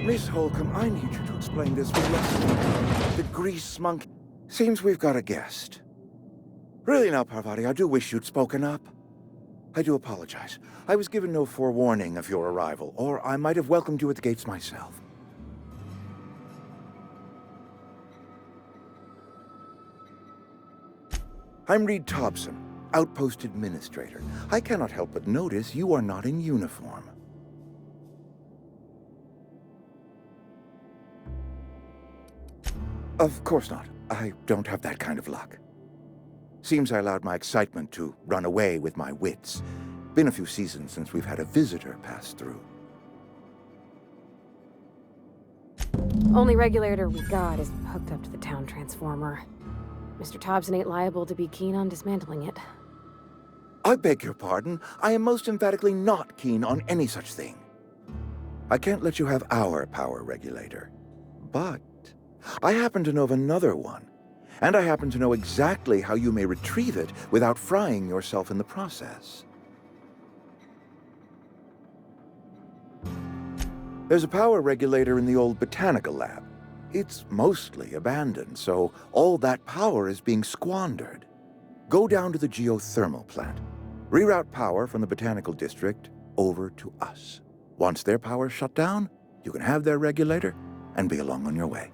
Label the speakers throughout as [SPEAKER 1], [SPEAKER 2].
[SPEAKER 1] Miss Holcomb, I need you to explain this with less. The grease monkey. Seems we've got a guest. Really now, Parvati, I do wish you'd spoken up. I do apologize. I was given no forewarning of your arrival, or I might have welcomed you at the gates myself. I'm Reed Thompson, Outpost Administrator. I cannot help but notice you are not in uniform. Of course not. I don't have that kind of luck. Seems I allowed my excitement to run away with my wits. Been a few seasons since we've had a visitor pass through.
[SPEAKER 2] Only regulator we got is hooked up to the town transformer. Mr. Thompson ain't liable to be keen on dismantling it.
[SPEAKER 1] I beg your pardon. I am most emphatically not keen on any such thing. I can't let you have our power regulator. But I happen to know of another one. And I happen to know exactly how you may retrieve it without frying yourself in the process. There's a power regulator in the old botanical lab. It's mostly abandoned, so all that power is being squandered. Go down to the geothermal plant. Reroute power from the botanical district over to us. Once their power's shut down, you can have their regulator and be along on your way.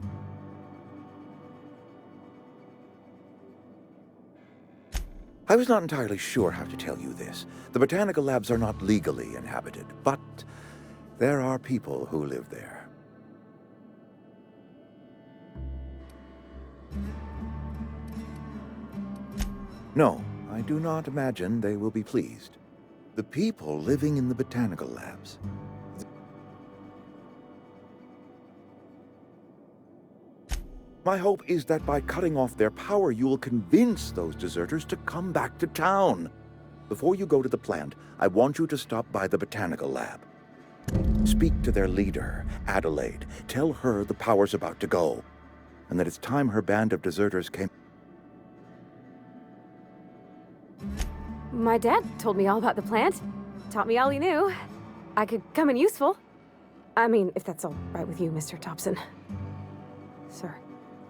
[SPEAKER 1] I was not entirely sure how to tell you this. The botanical labs are not legally inhabited, but there are people who live there. No, I do not imagine they will be pleased. The people living in the botanical labs. My hope is that by cutting off their power, you will convince those deserters to come back to town. Before you go to the plant, I want you to stop by the botanical lab. Speak to their leader, Adelaide. Tell her the power's about to go, and that it's time her band of deserters came.
[SPEAKER 2] My dad told me all about the plant. Taught me all he knew. I could come in useful. I mean, if that's all right with you, Mr. Thompson. Sir.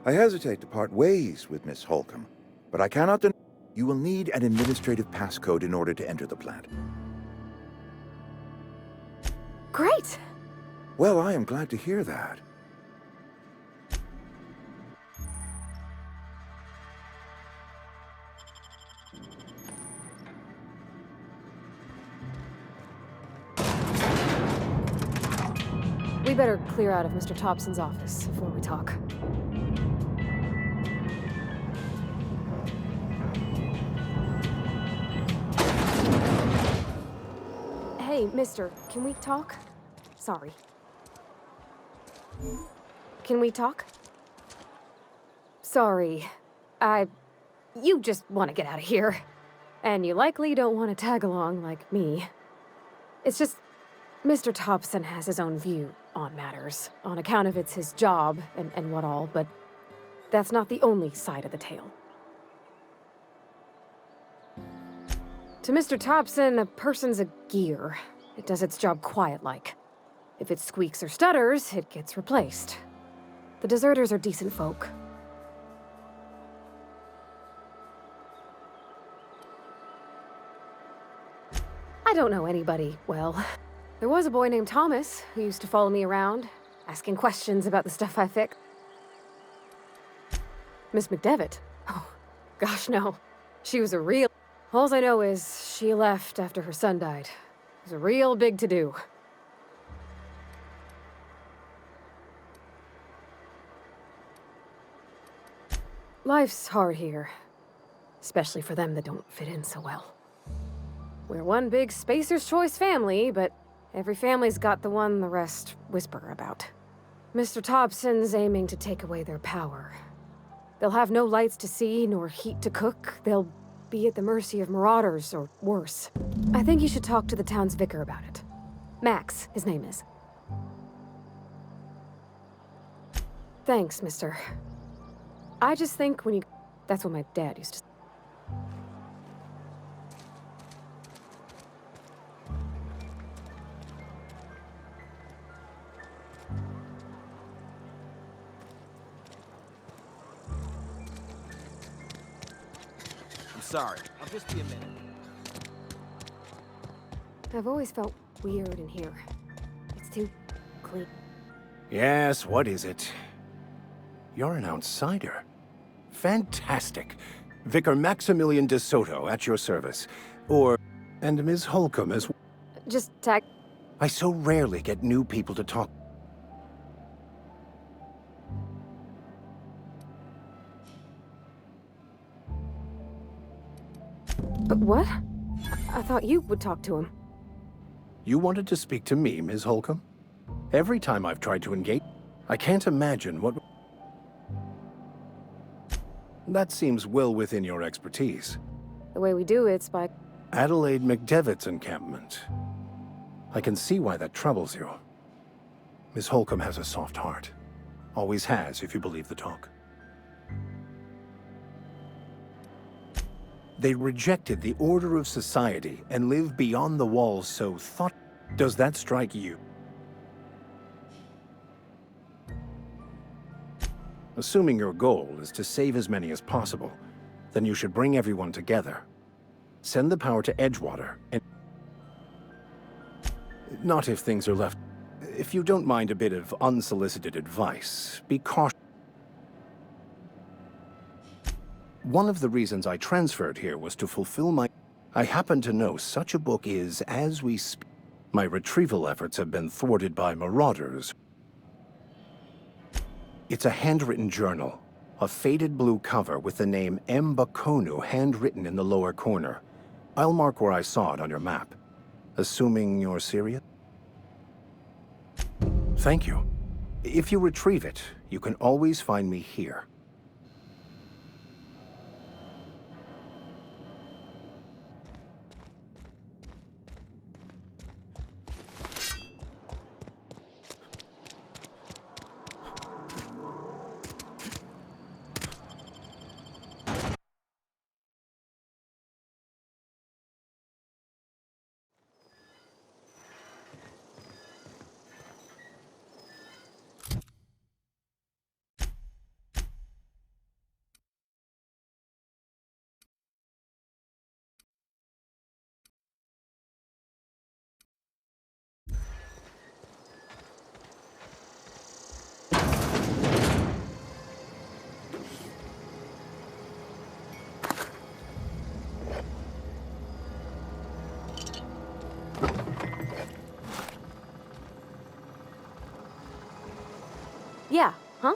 [SPEAKER 1] I hesitate to part ways with Miss Holcomb, but I cannot deny you will need an administrative passcode in order to enter the plant.
[SPEAKER 2] Great!
[SPEAKER 1] Well, I am glad to hear that.
[SPEAKER 2] We better clear out of Mr. Thompson's office before we talk. Hey, mister, can we talk? Sorry. Can we talk? Sorry. You just want to get out of here. And you likely don't want to tag along like me. It's just, Mr. Thompson has his own view on matters, on account of it's his job and what all, but that's not the only side of the tale. To Mr. Thompson, a person's a gear. It does its job quiet-like. If it squeaks or stutters, it gets replaced. The deserters are decent folk. I don't know anybody well. There was a boy named Thomas who used to follow me around, asking questions about the stuff I fix. Miss McDevitt? Oh, gosh, no. She was a real... All I know is she left after her son died. It was a real big to-do. Life's hard here, especially for them that don't fit in so well. We're one big Spacer's Choice family, but every family's got the one the rest whisper about. Mr. Thompson's aiming to take away their power. They'll have no lights to see, nor heat to cook. They'll be at the mercy of marauders, or worse. I think you should talk to the town's vicar about it. Max, his name is. Thanks, mister. I just think when you... That's what my dad used to say.
[SPEAKER 3] sorry. I'll just be a minute.
[SPEAKER 2] I've always felt weird in here. It's too clean.
[SPEAKER 4] Yes, what is it? You're an outsider. Fantastic. Vicar Maximilian de Soto at your service. And Ms. Holcomb as well.
[SPEAKER 2] Just tag.
[SPEAKER 4] I so rarely get new people to talk.
[SPEAKER 2] What? I thought you would talk to him.
[SPEAKER 4] You wanted to speak to me, Ms. Holcomb? Every time I've tried to engage, I can't imagine what... That seems well within your expertise.
[SPEAKER 2] The way we do it's by...
[SPEAKER 4] Adelaide McDevitt's encampment. I can see why that troubles you. Miss Holcomb has a soft heart. Always has, if you believe the talk. They rejected the order of society and live beyond the walls, so thought... Does that strike you? Assuming your goal is to save as many as possible, then you should bring everyone together. Send the power to Edgewater, and... Not if things are left... If you don't mind a bit of unsolicited advice, be cautious. One of the reasons I transferred here was to fulfill my... I happen to know such a book is, as we speak. My retrieval efforts have been thwarted by marauders. It's a handwritten journal, a faded blue cover with the name Mbakonu handwritten in the lower corner. I'll mark where I saw it on your map. Assuming you're serious? Thank you. If you retrieve it, you can always find me here.
[SPEAKER 2] Yeah, huh?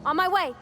[SPEAKER 2] On my way!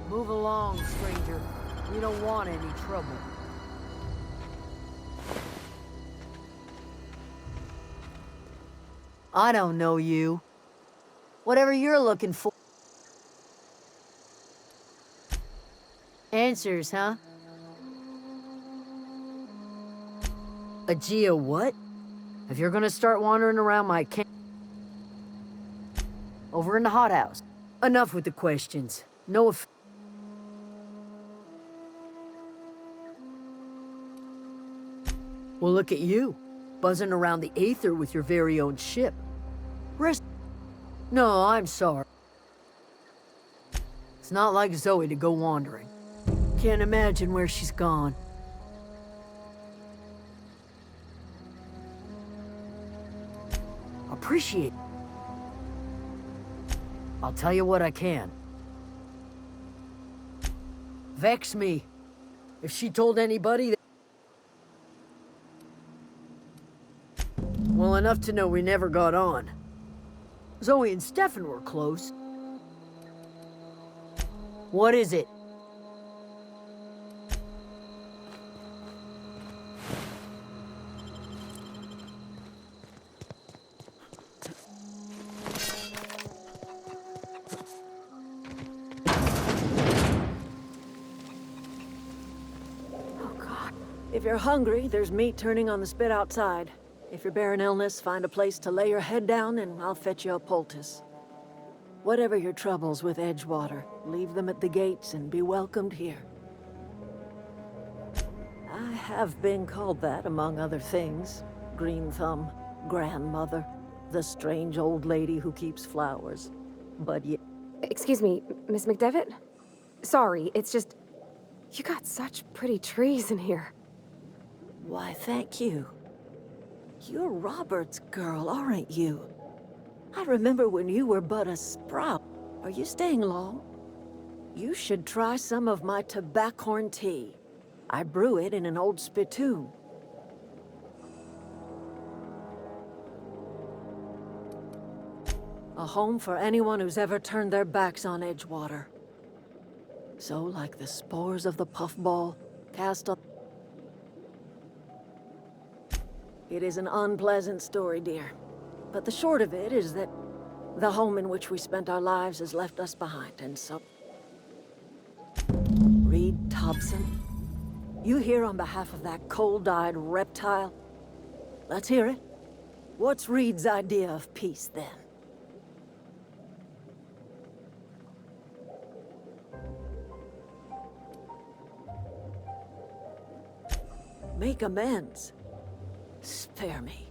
[SPEAKER 3] Move along, stranger. We don't want any trouble. I don't know you. Whatever you're looking for. Answers, huh? A Geo what? If you're gonna start wandering around my camp... Over in the hothouse. Enough with the questions. No off... Well, look at you. Buzzing around the Aether with your very own ship. Rest... No, I'm sorry. It's not like Zoe to go wandering. Can't imagine where she's gone. Appreciate it. I'll tell you what I can. Vex me. If she told anybody... Well, enough to know we never got on. Zoe and Stefan were close. What is it?
[SPEAKER 5] Oh, God. If you're hungry, there's meat turning on the spit outside. If you're bearing illness, find a place to lay your head down and I'll fetch you a poultice. Whatever your troubles with Edgewater, leave them at the gates and be welcomed here. I have been called that, among other things. Green Thumb, grandmother, the strange old lady who keeps flowers. But yeah,
[SPEAKER 2] Excuse me, Miss McDevitt? Sorry, it's just... You got such pretty trees in here.
[SPEAKER 5] why, thank you. You're Robert's girl, aren't you? I remember when you were but a sprout. Are you staying long? You should try some of my tobaccorn tea. I brew it in an old spittoon. A home for anyone who's ever turned their backs on Edgewater. So, like the spores of the puffball, cast on... It is an unpleasant story, dear. But the short of it is that the home in which we spent our lives has left us behind, and so... Reed Thompson, you here on behalf of that cold-eyed reptile? Let's hear it. What's Reed's idea of peace, then? Make amends. Spare me.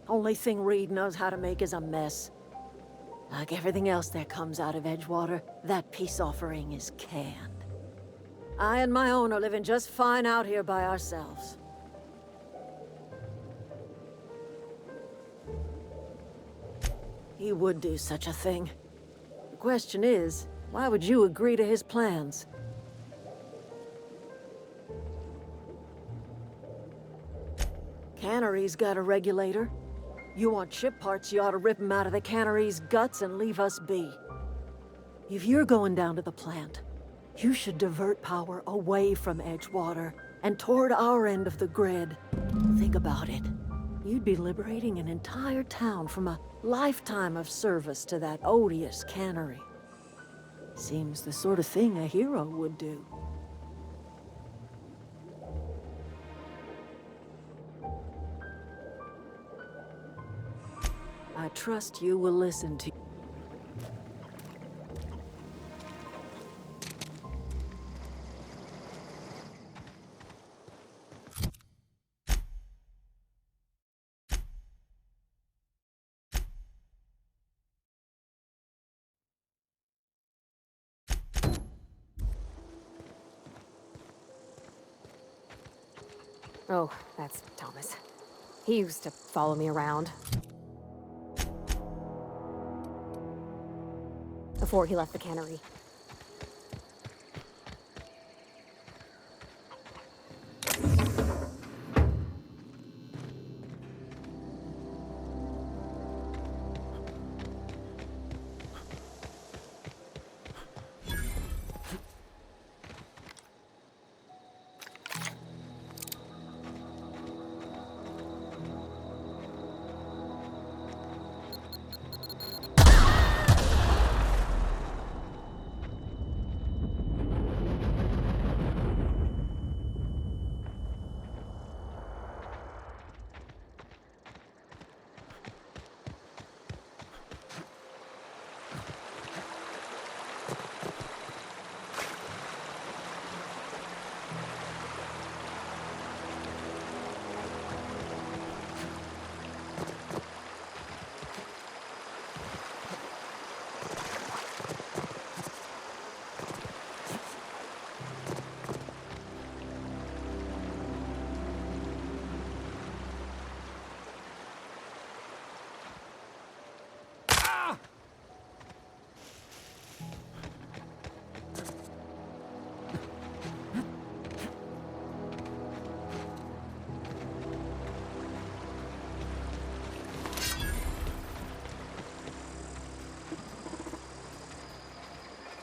[SPEAKER 5] Only thing Reed knows how to make is a mess. Like everything else that comes out of Edgewater, that peace offering is canned. I and my own are living just fine out here by ourselves. He would do such a thing. The question is, why would you agree to his plans? Cannery's got a regulator. You want ship parts, you ought to rip them out of the cannery's guts and leave us be. If you're going down to the plant, you should divert power away from Edgewater and toward our end of the grid. Think about it. You'd be liberating an entire town from a lifetime of service to that odious cannery. Seems the sort of thing a hero would do. I trust you will listen to...
[SPEAKER 2] Oh, that's Thomas. He used to follow me around. Before he left the cannery.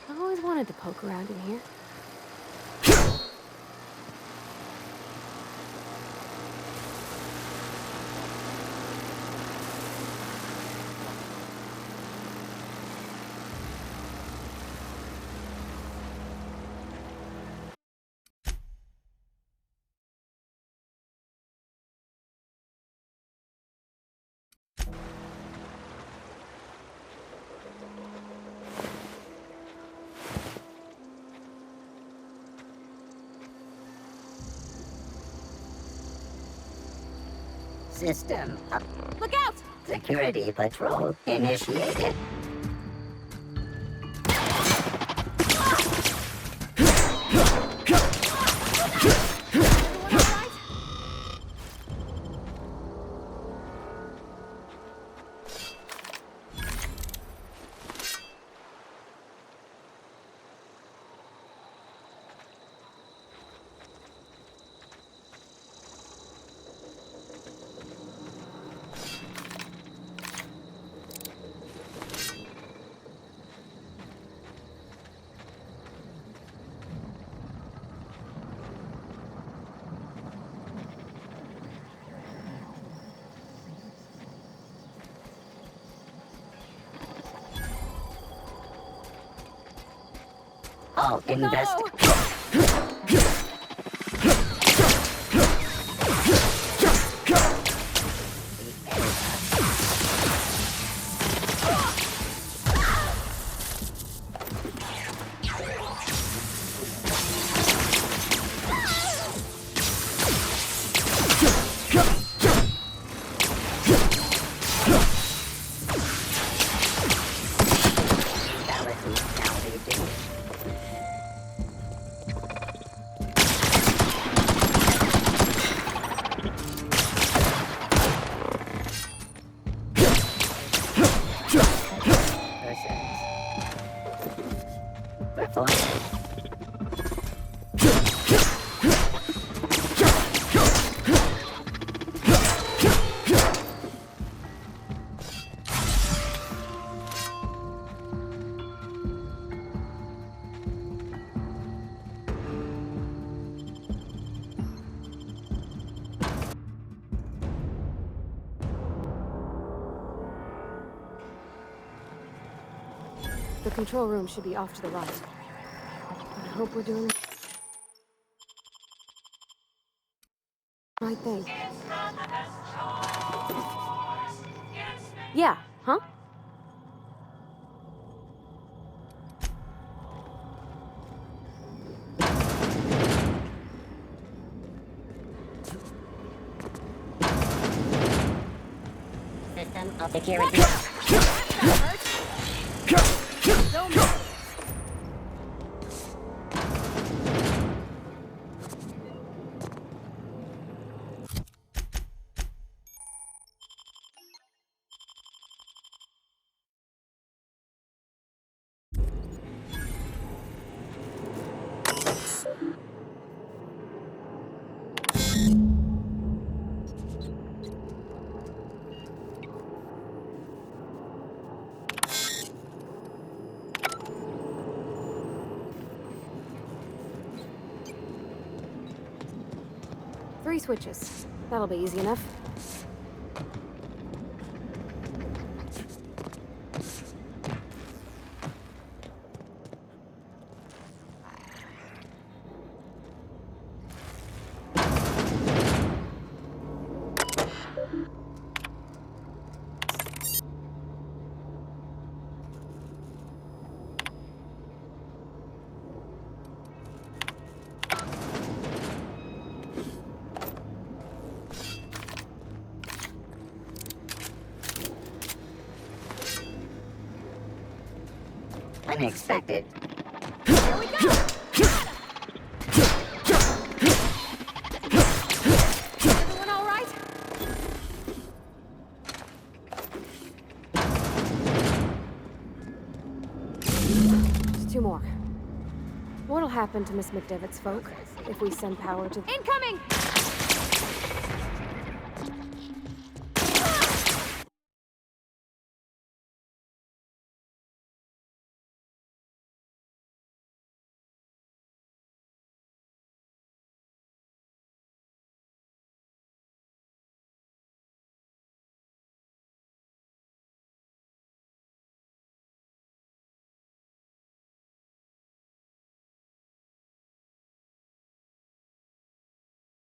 [SPEAKER 2] I always wanted to poke around in here.
[SPEAKER 6] System up.
[SPEAKER 2] Look out!
[SPEAKER 6] Security patrol initiated. All invest.
[SPEAKER 2] The control room should be off to the right. I hope we're doing the right thing. Yeah, huh?
[SPEAKER 6] System of security.
[SPEAKER 2] Three switches. That'll be easy enough.
[SPEAKER 6] Unexpected.
[SPEAKER 2] Here we go! Everyone all right? Just two more. What'll happen to Miss McDevitt's folk if we send power to... Incoming!